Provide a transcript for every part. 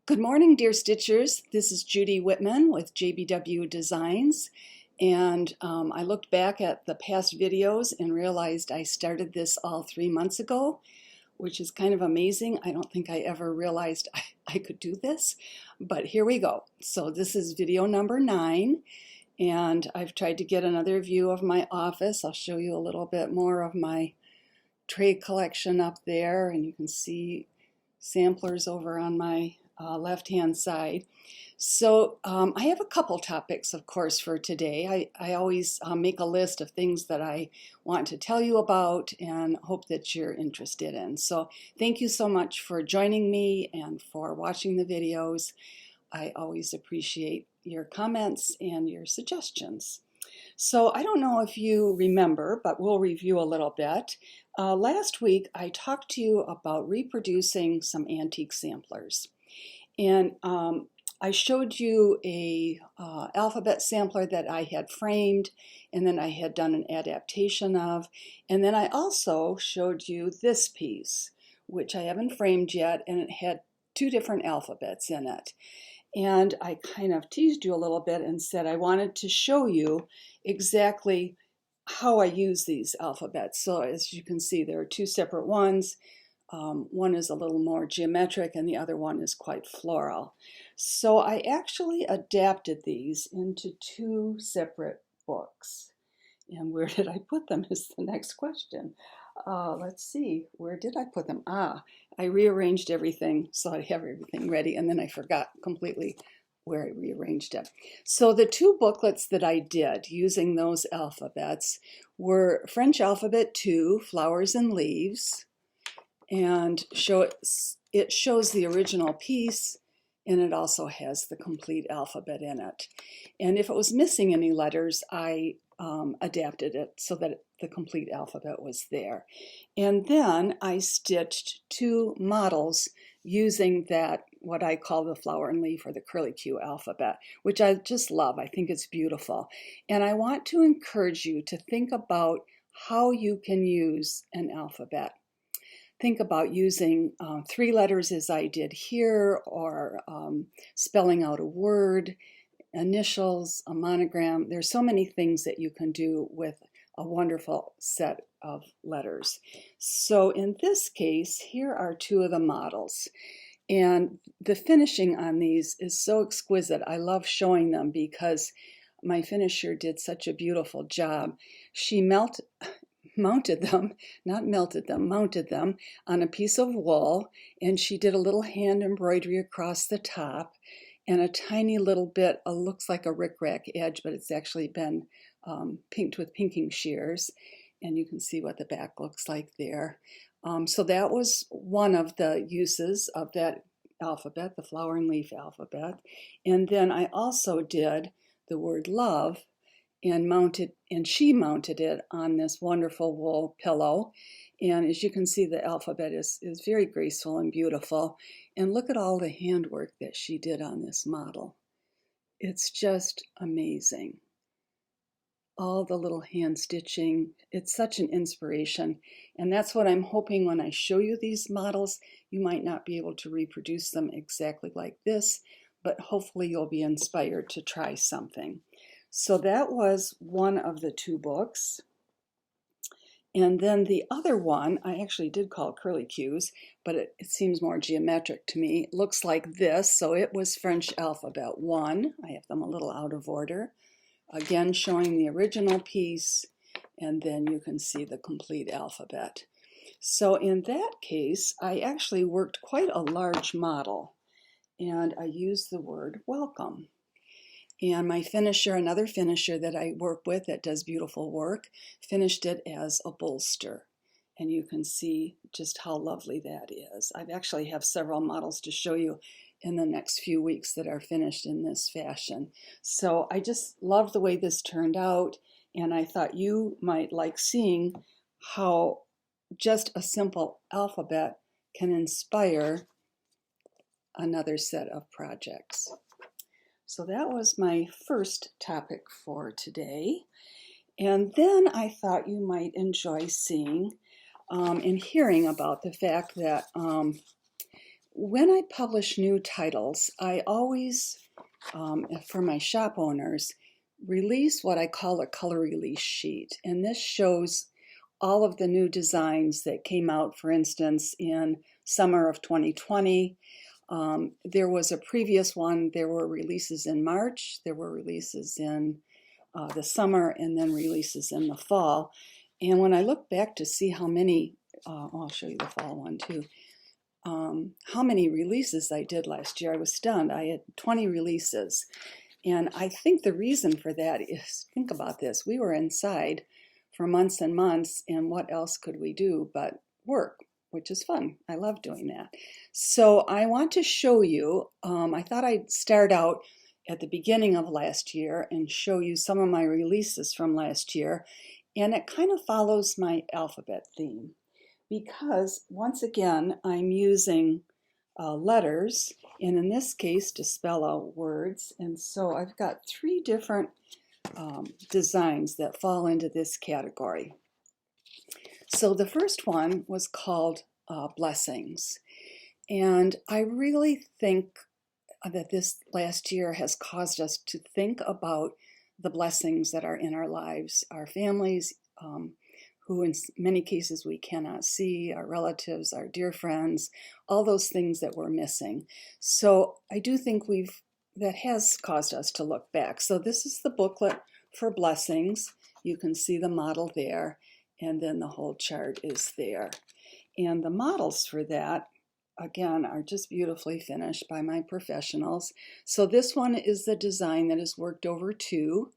Good morning, dear Stitchers. This is Judy Whitman with JBW Designs, and I looked back at the past videos and realized I started this all 3 months ago, which is kind of amazing. I don't think I ever realized I could do this, but here we go. So this is video number 9, and I've tried to get another view of my office. I'll show you a little bit more of my tray collection up there, and you can see samplers over on my left-hand side. So I have a couple topics, of course, for today. I always make a list of things that I want to tell you about and hope that you're interested in. So thank you so much for joining me and for watching the videos. I always appreciate your comments and your suggestions. So I don't know if you remember, but we'll review a little bit. Last week I talked to you about reproducing some antique samplers. And I showed you a alphabet sampler that I had framed, and then I had done an adaptation of. And then I also showed you this piece, which I haven't framed yet, and it had 2 different alphabets in it. And I kind of teased you a little bit and said I wanted to show you exactly how I use these alphabets. So as you can see, there are 2 separate ones. One is a little more geometric and the other one is quite floral. So I actually adapted these into 2 separate books. And where did I put them is the next question. Let's see, where did I put them? I rearranged everything so I have everything ready, and then I forgot completely where I rearranged it. So the 2 booklets that I did using those alphabets were French Alphabet 2, Flowers and Leaves, and it shows the original piece, and it also has the complete alphabet in it. And if it was missing any letters, I adapted it so that the complete alphabet was there. And then I stitched 2 models using that, what I call the flower and leaf or the curlicue alphabet, which I just love. I think it's beautiful. And I want to encourage you to think about how you can use an alphabet. Think about using 3 letters as I did here, or spelling out a word, initials, a monogram. There's so many things that you can do with a wonderful set of letters. So in this case, here are 2 of the models. And the finishing on these is so exquisite. I love showing them because my finisher did such a beautiful job. She mounted them on a piece of wool, and she did a little hand embroidery across the top and a tiny little bit, looks like a rickrack edge, but it's actually been pinked with pinking shears, and you can see what the back looks like there. So that was one of the uses of that alphabet, the flower and leaf alphabet. And then I also did the word love, and she mounted it on this wonderful wool pillow. And as you can see, the alphabet is very graceful and beautiful. And look at all the handwork that she did on this model. It's just amazing. All the little hand stitching, it's such an inspiration. And that's what I'm hoping when I show you these models. You might not be able to reproduce them exactly like this, but hopefully you'll be inspired to try something. So that was one of the 2 books. And then the other one, I actually did call curlicues, but it seems more geometric to me. It looks like this. So it was French Alphabet 1. I have them a little out of order. Again, showing the original piece, and then you can see the complete alphabet. So in that case, I actually worked quite a large model, and I used the word welcome. And my finisher, another finisher that I work with that does beautiful work, finished it as a bolster. And you can see just how lovely that is. I actually have several models to show you in the next few weeks that are finished in this fashion. So I just love the way this turned out, and I thought you might like seeing how just a simple alphabet can inspire another set of projects. So that was my first topic for today. And then I thought you might enjoy seeing and hearing about the fact that When I publish new titles, I always, for my shop owners, release what I call a color release sheet. And this shows all of the new designs that came out, for instance, in summer of 2020. There was a previous one. There were releases in March, there were releases in the summer, and then releases in the fall. And when I look back to see how many, I'll show you the fall one too, how many releases I did last year, I was stunned. I had 20 releases. And I think the reason for that is, think about this, we were inside for months and months, and what else could we do but work, which is fun. I love doing that. So I want to show you, I thought I'd start out at the beginning of last year and show you some of my releases from last year. And it kind of follows my alphabet theme, because once again, I'm using letters, and in this case to spell out words. And so I've got three different designs that fall into this category. So the first one was called Blessings. And I really think that this last year has caused us to think about the blessings that are in our lives, our families, who in many cases we cannot see, our relatives, our dear friends, all those things that we're missing. So I do think that has caused us to look back. So this is the booklet for blessings. You can see the model there, and then the whole chart is there. And the models for that, again, are just beautifully finished by my professionals. So this one is the design that is worked over two.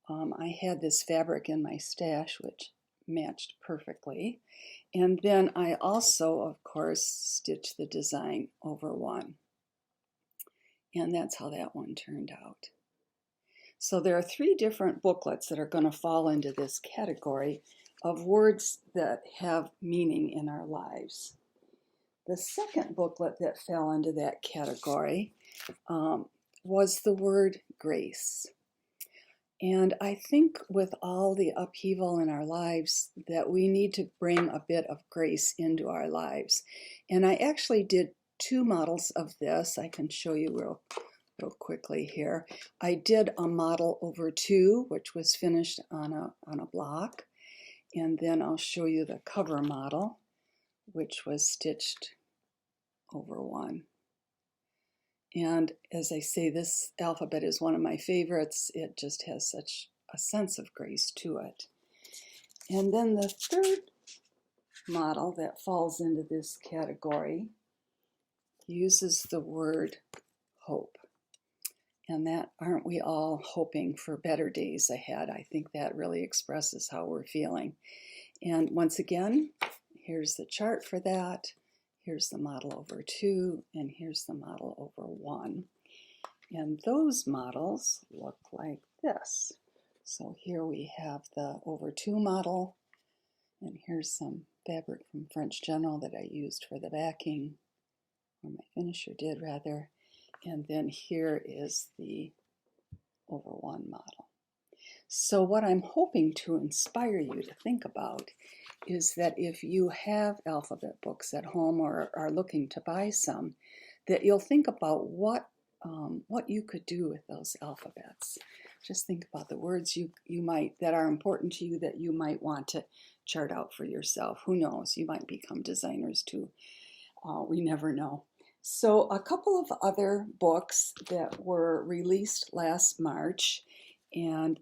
I had this fabric in my stash, which matched perfectly. And then I also, of course, stitched the design over one. And that's how that one turned out. So there are three different booklets that are going to fall into this category of words that have meaning in our lives. The second booklet that fell into that category was the word grace. And I think with all the upheaval in our lives that we need to bring a bit of grace into our lives. And I actually did two models of this. I can show you real quickly here. I did a model over two, which was finished on a block. And then I'll show you the cover model, which was stitched over one. And as I say, this alphabet is one of my favorites. It just has such a sense of grace to it. And then the third model that falls into this category uses the word hope. And that, aren't we all hoping for better days ahead? I think that really expresses how we're feeling. And once again, here's the chart for that. Here's the model over two, and here's the model over one. And those models look like this. So here we have the over two model, and here's some fabric from French General that I used for the backing, or my finisher did rather. And then here is the over one model. So what I'm hoping to inspire you to think about is that if you have alphabet books at home or are looking to buy some, that you'll think about what you could do with those alphabets. Just think about the words you might, that are important to you, that you might want to chart out for yourself. Who knows? You might become designers too. We never know. So a couple of other books that were released last March, and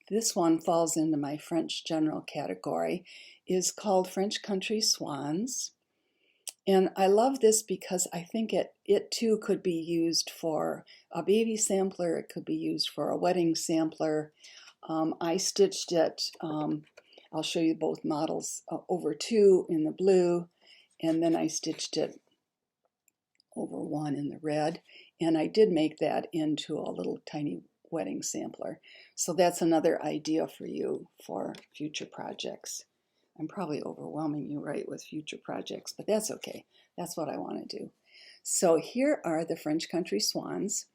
this one falls into my French General category, is called French Country Swans. And I love this because I think it too could be used for a baby sampler. It could be used for a wedding sampler. I stitched it, I'll show you both models, over two in the blue, and then I stitched it over one in the red. And I did make that into a little tiny wedding sampler. So that's another idea for you for future projects. I'm probably overwhelming you, right, with future projects, but that's okay. That's what I want to do. So here are the French Country Swans.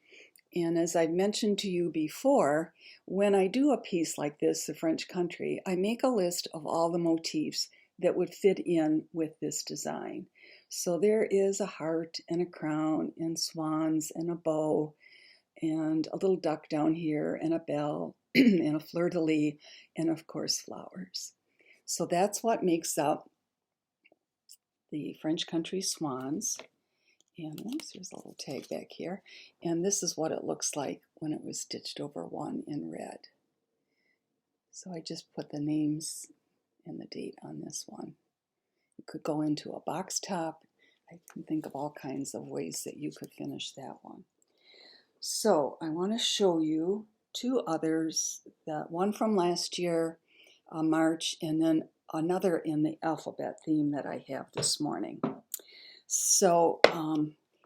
And as I've mentioned to you before, when I do a piece like this, the French Country, I make a list of all the motifs that would fit in with this design. So there is a heart and a crown and swans and a bow and a little duck down here and a bell and a fleur-de-lis and of course flowers. So that's what makes up the French Country Swans. And oops, there's a little tag back here. And this is what it looks like when it was stitched over one in red. So I just put the names and the date on this one. You could go into a box top. I can think of all kinds of ways that you could finish that one. So I want to show you two others, that one from last year, March, and then another in the alphabet theme that I have this morning. So I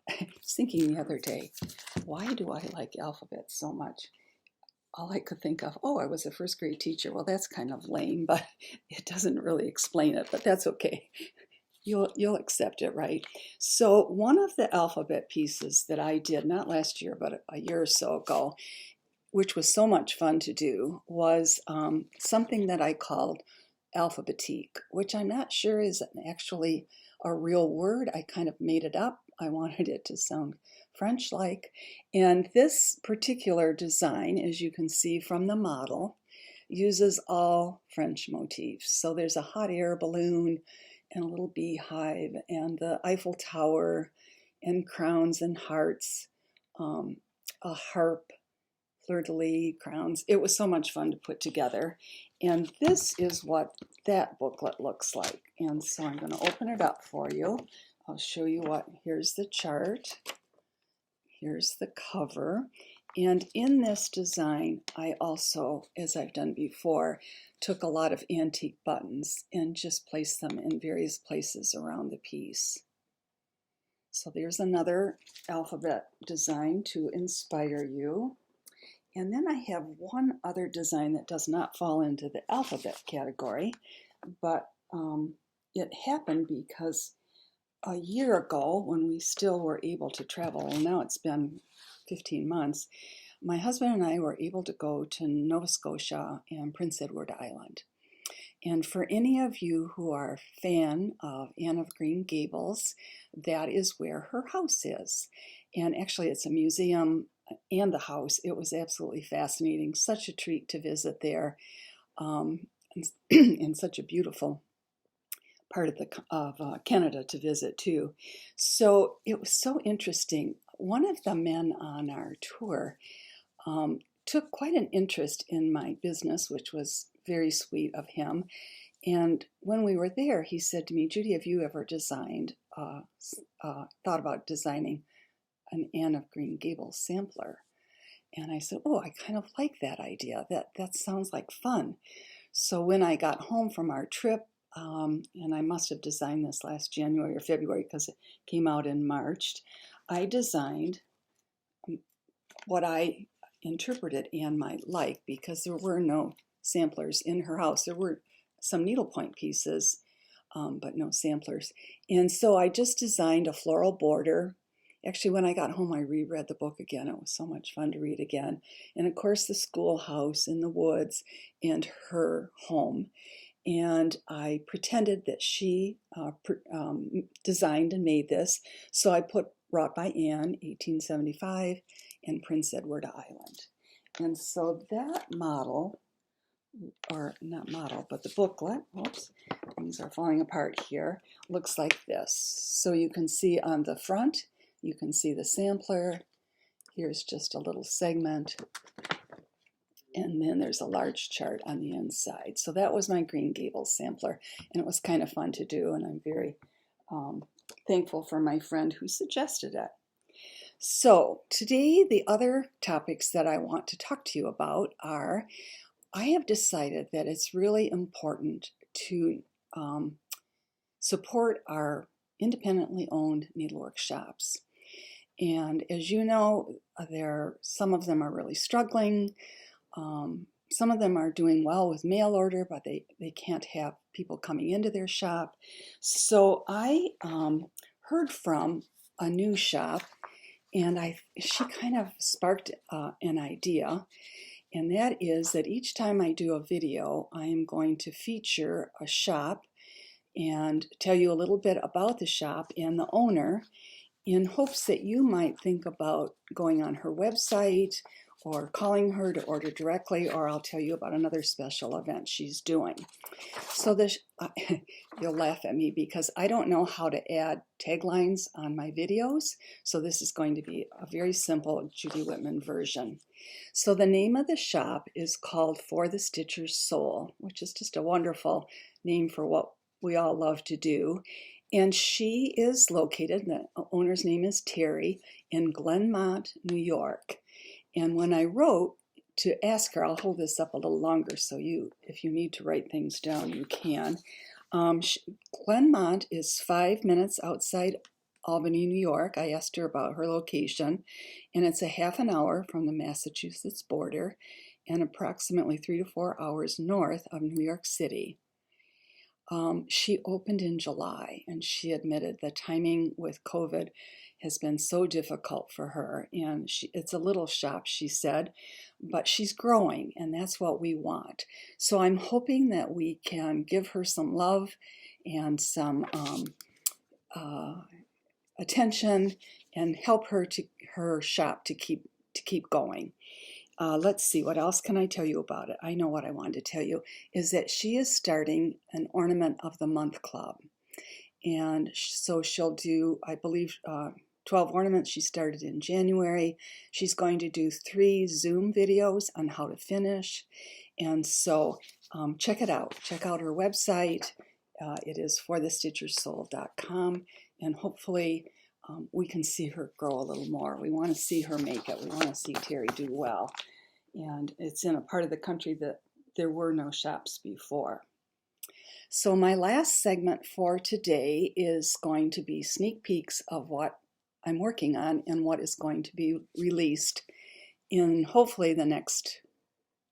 was thinking the other day, why do I like alphabet so much? All I could think of, oh, I was a first grade teacher. Well, that's kind of lame, but it doesn't really explain it, but that's okay. You'll accept it, right? So one of the alphabet pieces that I did, not last year, but a year or so ago, which was so much fun to do, was something that I called Alphabetique, which I'm not sure is actually a real word. I kind of made it up. I wanted it to sound French-like. And this particular design, as you can see from the model, uses all French motifs. So there's a hot air balloon and a little beehive and the Eiffel Tower and crowns and hearts, a harp, fleur-de-lis, crowns. It was so much fun to put together. And this is what that booklet looks like. And so I'm going to open it up for you. I'll show you what, here's the chart, here's the cover, and in this design I also, as I've done before, took a lot of antique buttons and just placed them in various places around the piece. So there's another alphabet design to inspire you. And then I have one other design that does not fall into the alphabet category, but it happened because a year ago, when we still were able to travel, well, now it's been 15 months, my husband and I were able to go to Nova Scotia and Prince Edward Island. And for any of you who are a fan of Anne of Green Gables, that is where her house is. And actually, it's a museum and the house. It was absolutely fascinating. Such a treat to visit there, and such a beautiful part of Canada to visit too. So it was so interesting. One of the men on our tour took quite an interest in my business, which was very sweet of him. And when we were there, he said to me, "Judy, have you ever thought about designing an Anne of Green Gables sampler?" And I said, "Oh, I kind of like that idea. That sounds like fun." So when I got home from our trip, and I must have designed this last January or February because it came out in March, I designed what I interpreted Anne might like, because there were no samplers in her house. There were some needlepoint pieces, but no samplers. And so I just designed a floral border. Actually, when I got home, I reread the book again. It was so much fun to read again. And of course, the schoolhouse in the woods and her home. And I pretended that she designed and made this. So I put wrought by Anne, 1875, and Prince Edward Island. And so that model, or not model, but the booklet, whoops, things are falling apart here, looks like this. So you can see on the front, you can see the sampler. Here's just a little segment. And then there's a large chart on the inside. So that was my Green Gables sampler, and it was kind of fun to do, and I'm very thankful for my friend who suggested it. So today, the other topics that I want to talk to you about are, I have decided that it's really important to support our independently owned needlework shops. And as you know, some of them are really struggling. Some of them are doing well with mail order, but they can't have people coming into their shop. So I heard from a new shop, and she kind of sparked an idea, and that is that each time I do a video, I am going to feature a shop and tell you a little bit about the shop and the owner, in hopes that you might think about going on her website or calling her to order directly, or I'll tell you about another special event she's doing. So this, you'll laugh at me because I don't know how to add taglines on my videos, so this is going to be a very simple Judy Whitman version. So the name of the shop is called For the Stitcher's Soul, which is just a wonderful name for what we all love to do. And she is located, the owner's name is Terry, in Glenmont, New York. And when I wrote to ask her, I'll hold this up a little longer so if you need to write things down, you can. Glenmont is 5 minutes outside Albany, New York. I asked her about her location, and it's a half an hour from the Massachusetts border and approximately 3 to 4 hours north of New York City. She opened in July, and she admitted the timing with COVID has been so difficult for her, and it's a little shop, she said, but she's growing, and that's what we want. So I'm hoping that we can give her some love and some attention and help her shop to keep going. Let's see, what else can I tell you about it? I know what I wanted to tell you is that she is starting an Ornament of the Month Club. And so she'll do, I believe, 12 ornaments. She started in January. She's going to do 3 Zoom videos on how to finish. And so check it out. Check out her website. It is forthestitchersoul.com. And hopefully we can see her grow a little more. We want to see her make it. We want to see Terry do well. And it's in a part of the country that there were no shops before. So my last segment for today is going to be sneak peeks of what I'm working on and what is going to be released in hopefully the next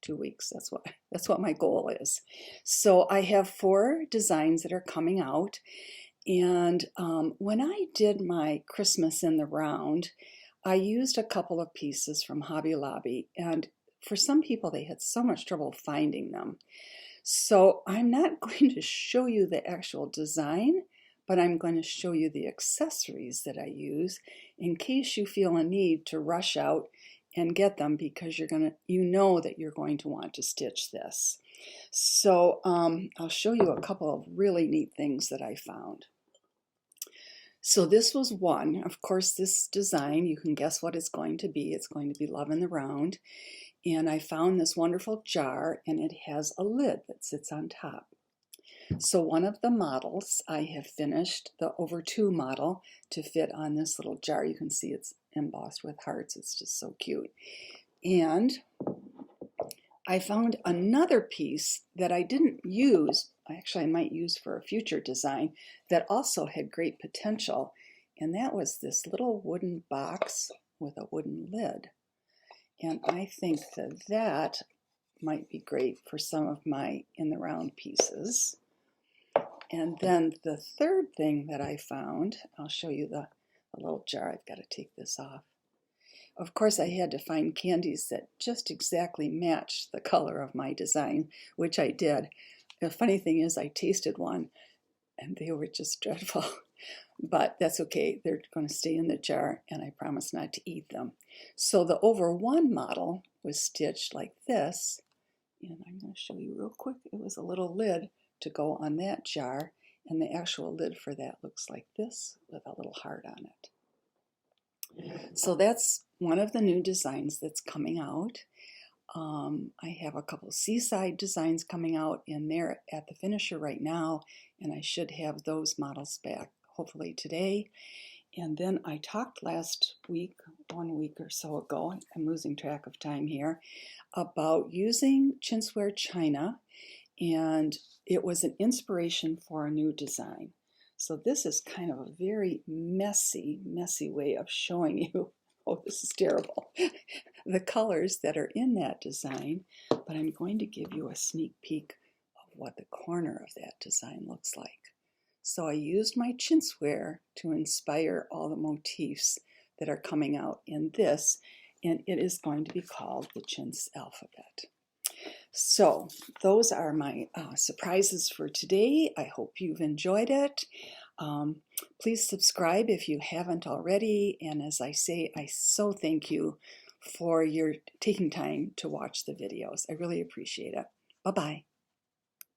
2 weeks. That's what my goal is. So I have 4 designs that are coming out. And when I did my Christmas in the Round, I used a couple of pieces from Hobby Lobby, and for some people they had so much trouble finding them. So I'm not going to show you the actual design, but I'm going to show you the accessories that I use in case you feel a need to rush out and get them, because you know that you're going to want to stitch this. So I'll show you a couple of really neat things that I found. So this was one. Of course, this design, you can guess what it's going to be. It's going to be Love in the Round. And I found this wonderful jar, and it has a lid that sits on top. So one of the models, I have finished the over 2 model to fit on this little jar. You can see it's embossed with hearts. It's just so cute. And I found another piece that I didn't use, actually I might use for a future design, that also had great potential, and that was this little wooden box with a wooden lid. And I think that might be great for some of my in the round pieces. And then the third thing that I found, I'll show you the little jar. I've got to take this off. Of course, I had to find candies that just exactly matched the color of my design, which I did. The funny thing is I tasted one and they were just dreadful, but that's okay. They're going to stay in the jar, and I promise not to eat them. So the over 1 model was stitched like this, and I'm going to show you real quick. It was a little lid to go on that jar, and the actual lid for that looks like this with a little heart on it. So that's one of the new designs that's coming out. I have a couple seaside designs coming out, and they're at the finisher right now, and I should have those models back hopefully today. And then I talked last week, 1 week or so ago, I'm losing track of time here, about using Chinsware china, and it was an inspiration for a new design. So this is kind of a very messy way of showing you, oh, this is terrible, the colors that are in that design, but I'm going to give you a sneak peek of what the corner of that design looks like. So I used my Chinsware to inspire all the motifs that are coming out in this, and it is going to be called the Chintz Alphabet. So those are my surprises for today. I hope you've enjoyed it. Please subscribe if you haven't already. And as I say, I so thank you for your taking time to watch the videos. I really appreciate it. Bye-bye.